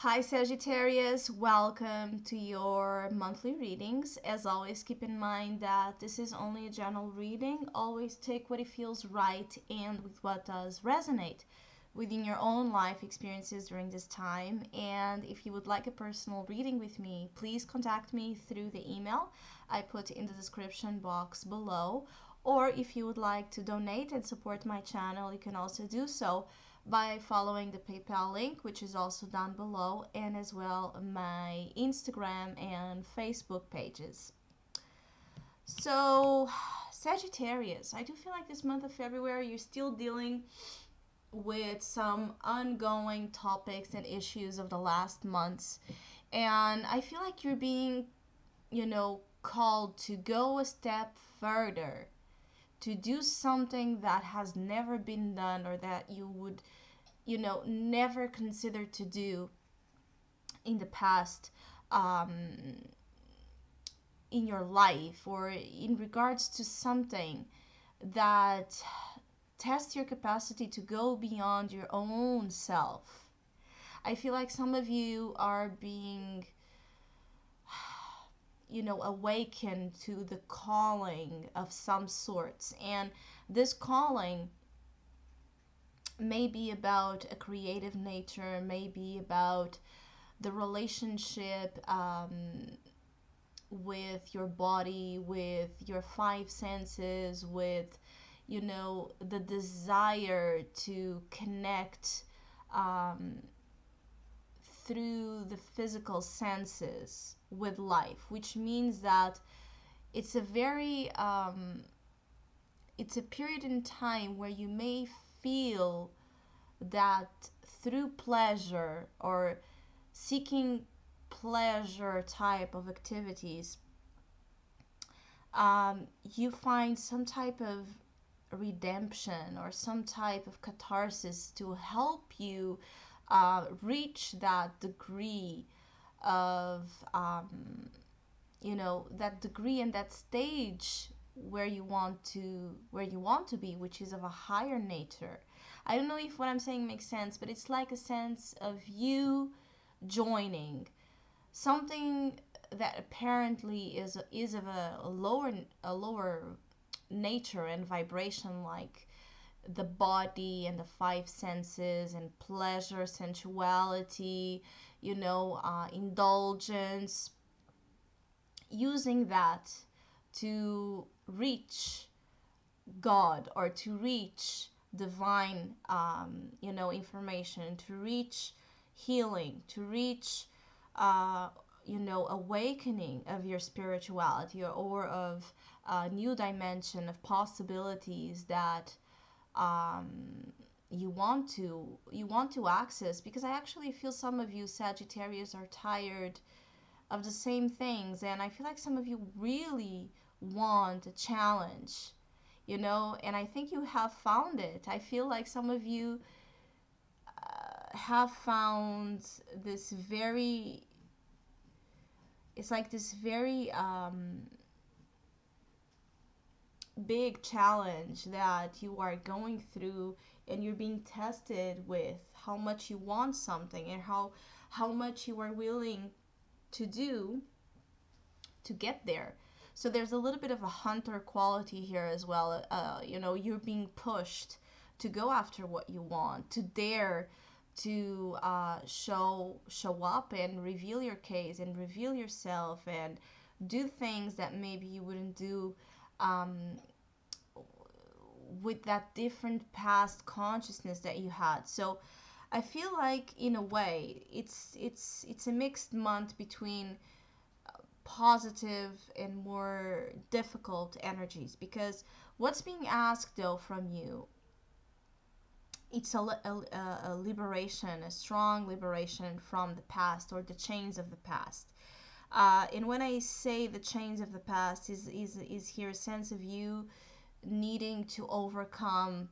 Hi Sagittarius, welcome to your monthly readings. As always, keep in mind that this is only a general reading. Always take what it feels right and with what does resonate within your own life experiences during this time. And if you would like a personal reading with me, please contact me through the email I put in the description box below. Or if you would like to donate and support my channel, you can also do so by following the PayPal link, which is also down below, and as well my Instagram and Facebook pages. So, Sagittarius, I do feel like this month of February you're still dealing with some ongoing topics and issues of the last months. And I feel like you're being, called to go a step further, to do something that has never been done or that you would never consider to do in the past, um, in your life, or in regards to something that tests your capacity to go beyond your own self. I feel like some of you are being awakened to the calling of some sorts, and this calling may be about a creative nature, may be about the relationship with your body, with your five senses, with the desire to connect um, through the physical senses with life, which means that it's a very it's a period in time where you may feel that through pleasure or seeking pleasure type of activities, you find some type of redemption or some type of catharsis to help you reach that degree of that degree and that stage where you want to be, which is of a higher nature. I don't know if what I'm saying makes sense, but it's like a sense of you joining something that apparently is of a lower nature and vibration, like the body and the five senses and pleasure, sensuality, indulgence, using that to reach God or to reach divine, information, to reach healing, to reach, awakening of your spirituality, or of a new dimension of possibilities that you want to access. Because I actually feel some of you Sagittarius are tired of the same things, and I feel like some of you really want a challenge, and I think you have found it. I feel like some of you have found this very, it's like this very big challenge that you are going through, and you're being tested with how much you want something and how much you are willing to do to get there. So there's a little bit of a hunter quality here as well. You're being pushed to go after what you want, to dare to show up and reveal your case and reveal yourself and do things that maybe you wouldn't do um, with that different past consciousness that you had. So I feel like in a way it's a mixed month between positive and more difficult energies, because what's being asked though from you, it's a liberation, a strong liberation from the past or the chains of the past. And when I say the chains of the past, is here a sense of you needing to overcome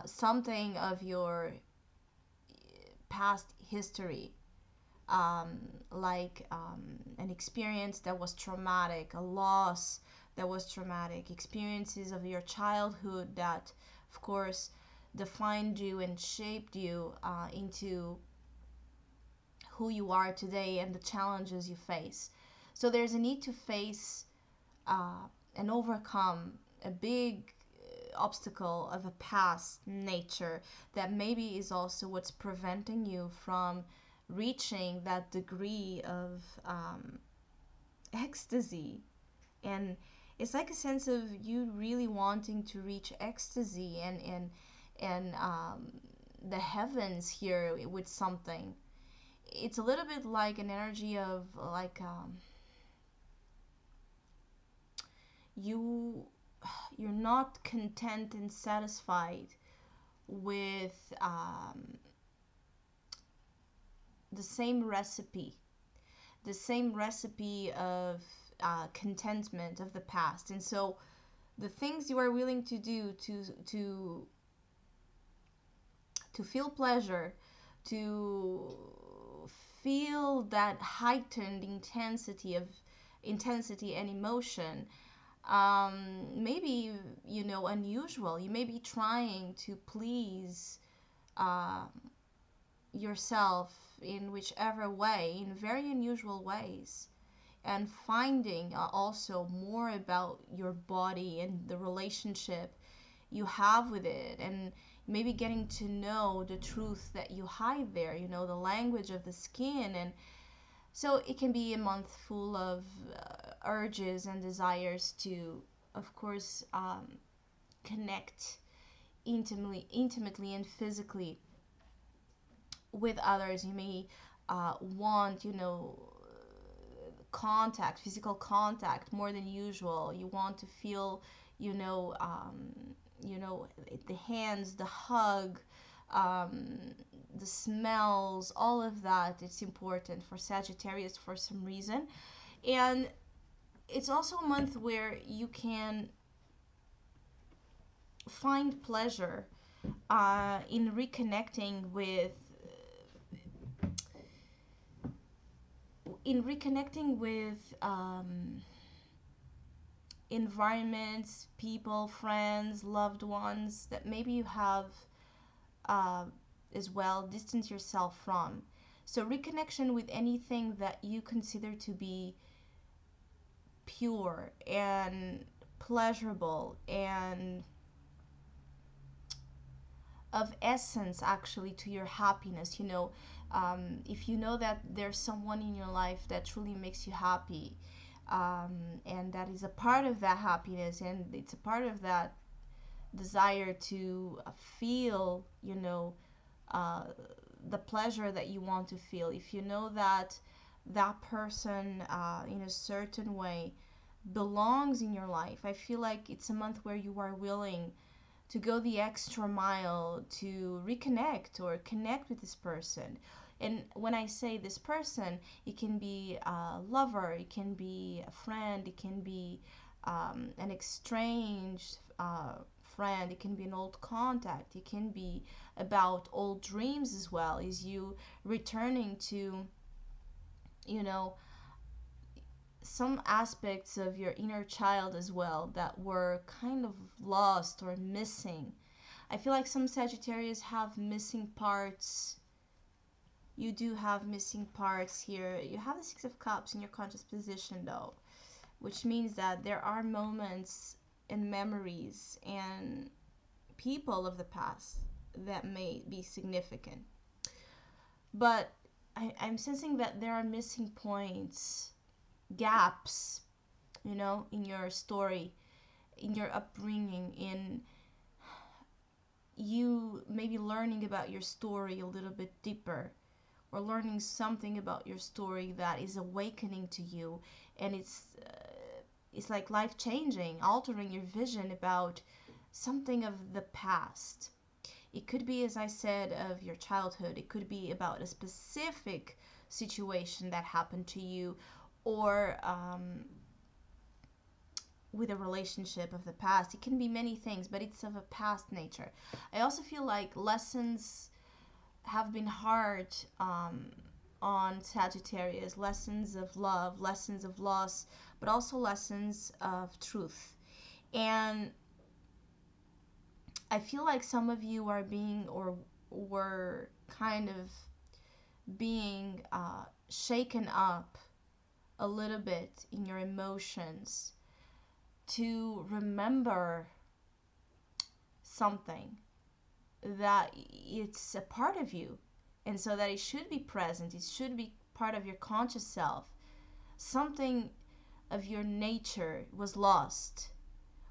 something of your past history, like an experience that was traumatic, a loss that was traumatic, experiences of your childhood that, of course, defined you and shaped you into who you are today and the challenges you face. So there's a need to face and overcome a big obstacle of a past nature that maybe is also what's preventing you from reaching that degree of ecstasy. And it's like a sense of you really wanting to reach ecstasy and the heavens here with something. It's a little bit like an energy of like you you're not content and satisfied with the same recipe of contentment of the past. And so the things you are willing to do to feel pleasure, to feel that heightened intensity and emotion, maybe unusual. You may be trying to please yourself in whichever way, in very unusual ways, and finding also more about your body and the relationship you have with it, and maybe getting to know the truth that you hide there, the language of the skin. And so it can be a month full of urges and desires to, of course, connect intimately and physically with others. You may want, physical contact more than usual. You want to feel, the hands, the hug, the smells, all of that. It's important for Sagittarius for some reason. And it's also a month where you can find pleasure in reconnecting with environments, people, friends, loved ones that maybe you have as well distance yourself from. So reconnection with anything that you consider to be pure and pleasurable and of essence actually to your happiness. If you know that there's someone in your life that truly makes you happy, and that is a part of that happiness, and it's a part of that desire to feel, the pleasure that you want to feel. If you know that that person in a certain way belongs in your life, I feel like it's a month where you are willing to go the extra mile to reconnect or connect with this person. And when I say this person, it can be a lover, it can be a friend, it can be an estranged friend, it can be an old contact, it can be about old dreams as well. Is you returning to, some aspects of your inner child as well that were kind of lost or missing. I feel like some Sagittarius have missing parts. You do have missing parts here. You have the Six of Cups in your conscious position though, which means that there are moments and memories and people of the past that may be significant. But I'm sensing that there are missing points, gaps, in your story, in your upbringing, in you maybe learning about your story a little bit deeper, or learning something about your story that is awakening to you, and it's like life changing, altering your vision about something of the past. It could be, as I said, of your childhood. It could be about a specific situation that happened to you, or with a relationship of the past. It can be many things, but it's of a past nature. I also feel like lessons have been hard on Sagittarius, lessons of love, lessons of loss, but also lessons of truth. And I feel like some of you are being or were kind of being shaken up a little bit in your emotions, to remember something that it's a part of you, and so that it should be present, it should be part of your conscious self. Something of your nature was lost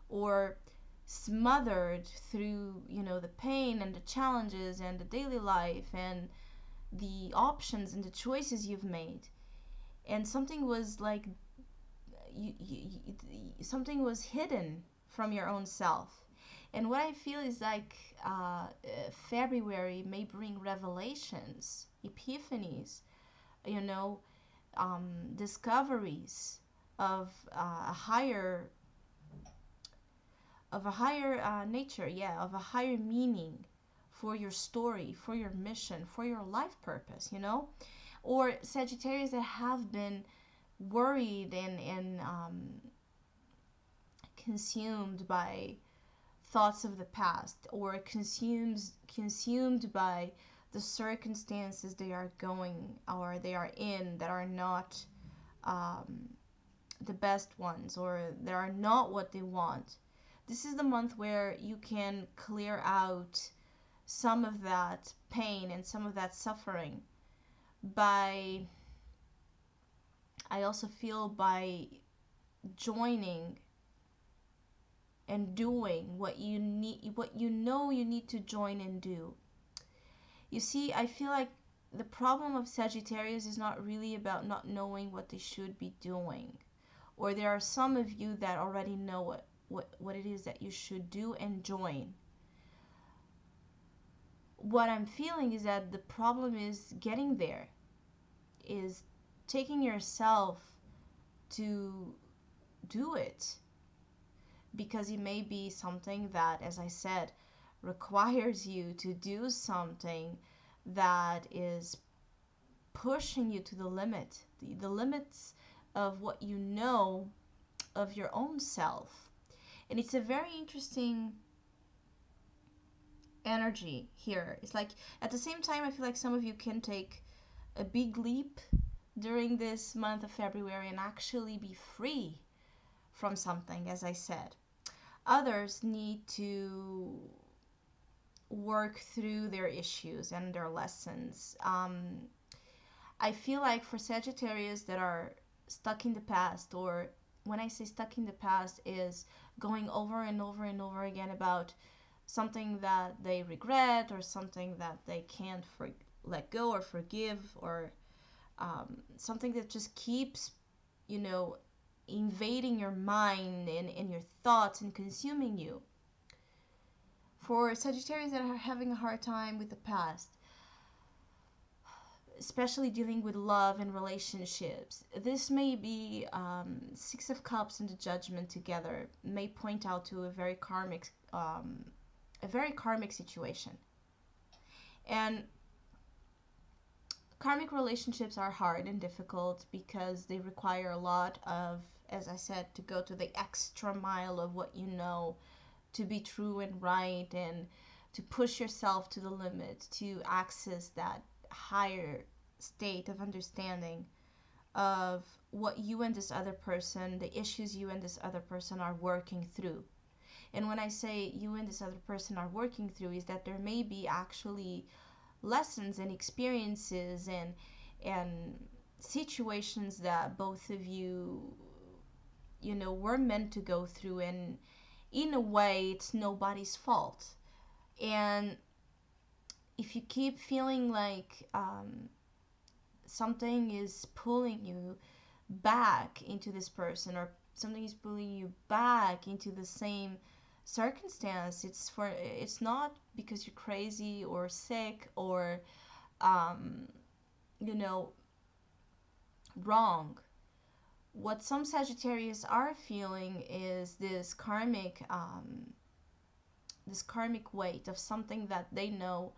or smothered through, the pain and the challenges and the daily life and the options and the choices you've made. And something was like something was hidden from your own self. And what I feel is like February may bring revelations, epiphanies, you know, discoveries of a higher nature, yeah, of a higher meaning for your story, for your mission, for your life purpose, or Sagittarius that have been worried and consumed by thoughts of the past, or consumed by the circumstances they are going or they are in that are not the best ones, or they are not what they want. This is the month where you can clear out some of that pain and some of that suffering by, I also feel, by joining and doing what you need, what you need to join and do. You see, I feel like the problem of Sagittarius is not really about not knowing what they should be doing, or there are some of you that already know what it is that you should do and join. What I'm feeling is that the problem is getting there, is taking yourself to do it, because it may be something that, as I said, requires you to do something that is pushing you to the limit, the limits of what you know of your own self. And it's a very interesting energy here. It's like, at the same time, I feel like some of you can take a big leap during this month of February and actually be free from something, as I said. Others need to work through their issues and their lessons. I feel like for Sagittarius that are stuck in the past, or when I say stuck in the past, is going over and over and over again about something that they regret, or something that they can't let go or forgive, or something that just keeps, invading your mind and your thoughts and consuming you. For Sagittarius that are having a hard time with the past, especially dealing with love and relationships, this may be Six of Cups and the Judgment together may point out to a very karmic situation. And karmic relationships are hard and difficult because they require a lot of, as I said, to go to the extra mile of what you know to be true and right, and to push yourself to the limit to access that higher state of understanding of what you and this other person, the issues you and this other person are working through. And when I say you and this other person are working through, is that there may be actually lessons and experiences and situations that both of you, were meant to go through, and in a way it's nobody's fault. And if you keep feeling like something is pulling you back into this person, or something is pulling you back into the same circumstance, it's not because you're crazy or sick or wrong. What some Sagittarius are feeling is this karmic weight of something that they know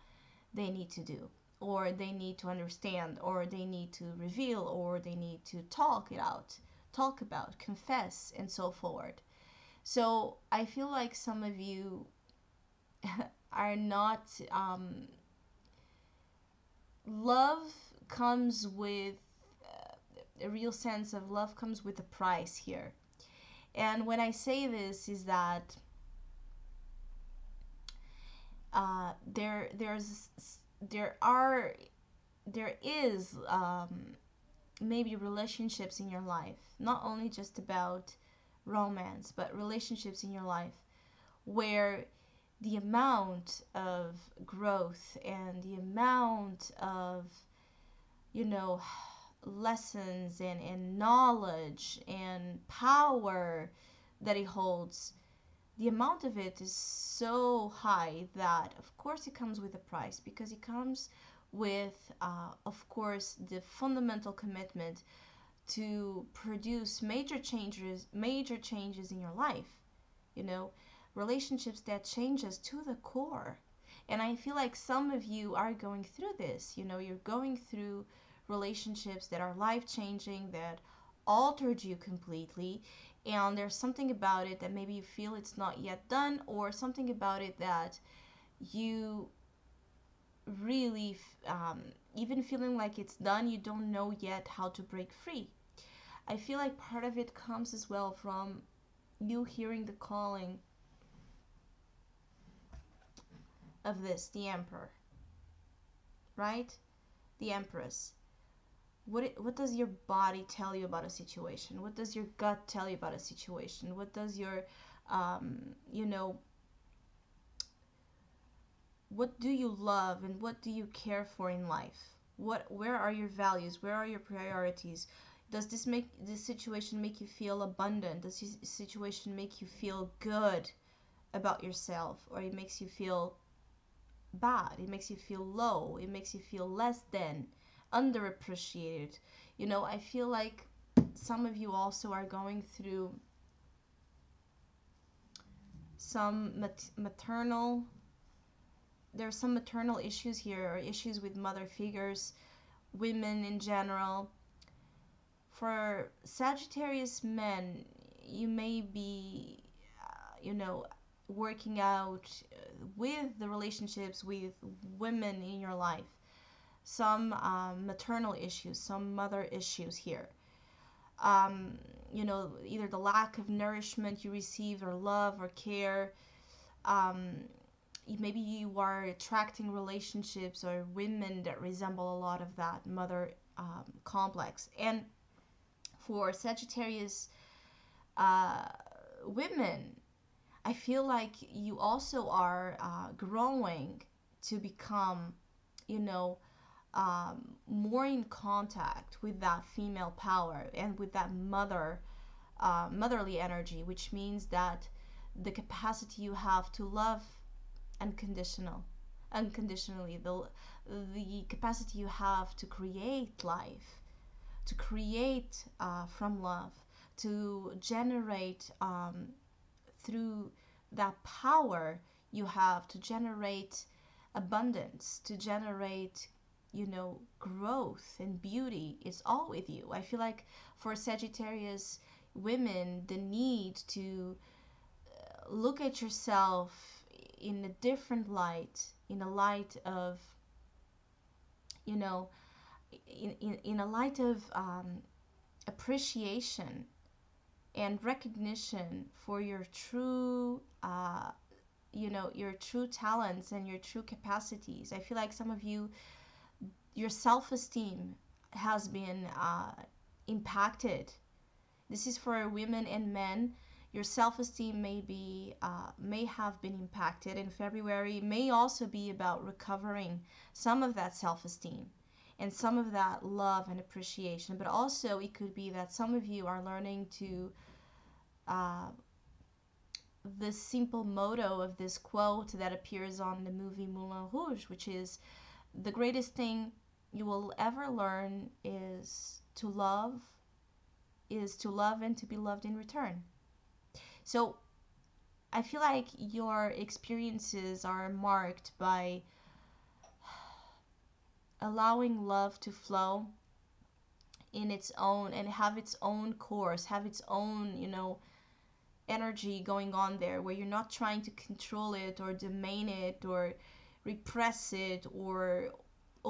they need to do, or they need to understand, or they need to reveal, or they need to talk about, confess, and so forth. So I feel like some of you are not love comes with a real sense of love comes with a price here. And when I say this is that there is maybe relationships in your life, not only just about romance, but relationships in your life where the amount of growth and the amount of, you know, lessons and knowledge and power that it holds, the amount of it is so high that of course it comes with a price, because it comes with of course the fundamental commitment to produce major changes in your life, you know, relationships that change us to the core. And I feel like some of you are going through this, you know, you're going through relationships that are life changing, that altered you completely, and there's something about it that maybe you feel it's not yet done, or something about it that you really even feeling like it's done, you don't know yet how to break free. I feel like part of it comes as well from you hearing the calling of this, the Emperor, right? The Empress. What does your body tell you about a situation? What does your gut tell you about a situation? What does your, you know, what do you love and what do you care for in life? Where are your values? Where are your priorities? Does this situation make you feel abundant? Does this situation make you feel good about yourself, or it makes you feel bad? It makes you feel low. It makes you feel less than, underappreciated. You know, I feel like some of you also are going through some maternal, there's some maternal issues here, or issues with mother figures, women in general. For Sagittarius men, you may be, you know, working out with the relationships with women in your life. Some maternal issues, some mother issues here. You know, either the lack of nourishment you receive, or love, or care. Maybe you are attracting relationships or women that resemble a lot of that mother complex. And for Sagittarius women, I feel like you also are growing to become, you know, more in contact with that female power and with that motherly energy, which means that the capacity you have to love unconditionally, the capacity you have to create life, to create from love, to generate through that power you have to generate abundance, to generate, you know, growth and beauty. It's all with you. I feel like for Sagittarius women, the need to look at yourself in a different light, in a light of, you know, in a light of appreciation and recognition for your true you know, your true talents and your true capacities. I feel like some of you, your self-esteem has been impacted. This is for women and men. Your self-esteem may have been impacted in February. May also be about recovering some of that self-esteem and some of that love and appreciation. But also it could be that some of you are learning to the simple motto of this quote that appears on the movie Moulin Rouge, which is, the greatest thing you will ever learn is to love and to be loved in return. So I feel like your experiences are marked by allowing love to flow in its own and have its own course, have its own, you know, energy going on there, where you're not trying to control it or domain it or repress it or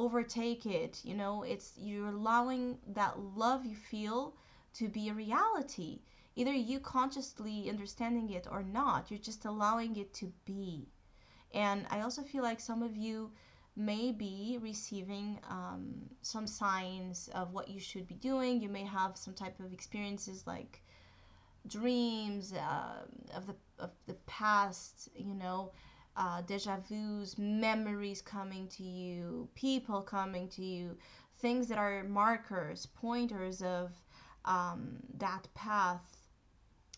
overtake it. You know, it's you're allowing that love you feel to be a reality. Either you consciously understanding it or not, you're just allowing it to be. And I also feel like some of you may be receiving some signs of what you should be doing. You may have some type of experiences like dreams of the past, you know, deja vus, memories coming to you, people coming to you, things that are markers, pointers of that path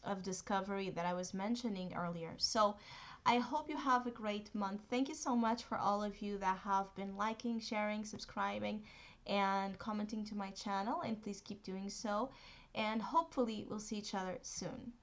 of discovery that I was mentioning earlier. So I hope you have a great month. Thank you so much for all of you that have been liking, sharing, subscribing, and commenting to my channel. And please keep doing so. And hopefully, we'll see each other soon.